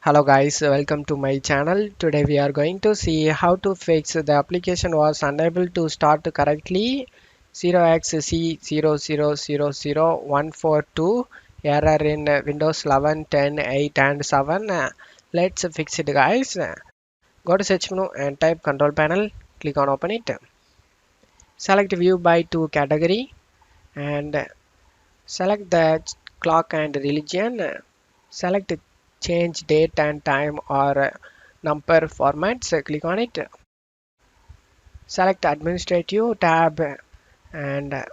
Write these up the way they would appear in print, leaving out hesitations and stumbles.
Hello guys, welcome to my channel. Today we are going to see how to fix the application was unable to start correctly 0x C0000142 error in Windows 11, 10, 8 and 7. Let's fix it guys. Go to search menu and type control panel, click on open it. Select view by to category and select the clock and religion. Select change date and time or number formats. Click on it. Select administrative tab and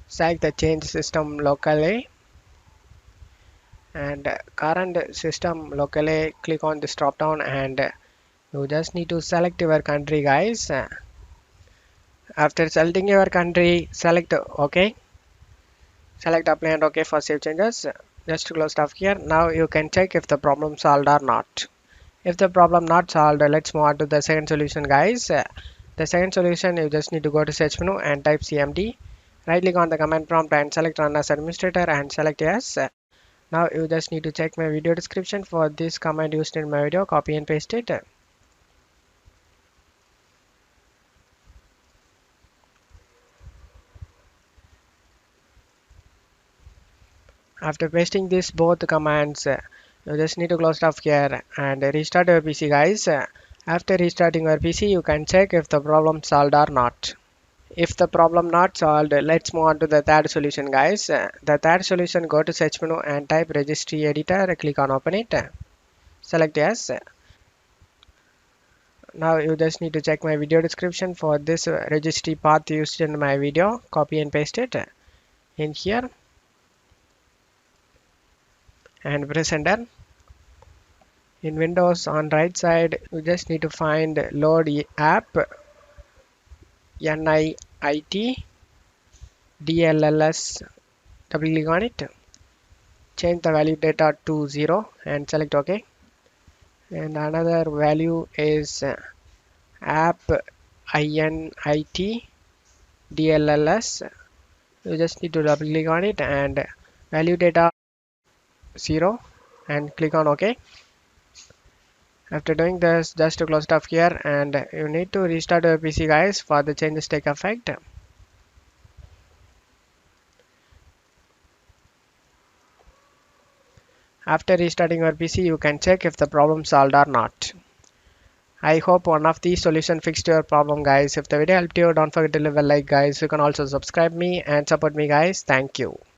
select the change system locally and current system locally. Click on this drop down and you just need to select your country guys. After selecting your country, select OK. Select apply and OK for save changes. Just to close stuff here. Now you can check if the problem solved or not. If the problem not solved, let's move on to the second solution guys. The second solution, you just need to go to search menu and type cmd. Right click on the command prompt and select run as administrator and select yes. Now you just need to check my video description for this command used in my video. Copy and paste it. After pasting this both commands, you just need to close stuff here and restart your PC guys. After restarting your PC, you can check if the problem solved or not. If the problem not solved, let's move on to the third solution guys. The third solution, go to search menu and type registry editor, click on open it. Select yes. Now you just need to check my video description for this registry path used in my video. Copy and paste it in here and press enter. In Windows on right side, you just need to find load app NIIT DLLS. Double click on it. Change the value data to 0 and select OK. And another value is app INIT DLLS. You just need to double click on it and value data 0 and click on OK. After doing this, just to close stuff here and you need to restart your PC guys for the changes take effect. After restarting your PC, you can check if the problem solved or not. I hope one of these solutions fixed your problem guys. If the video helped you, don't forget to leave a like guys. You can also subscribe me and support me guys. Thank you.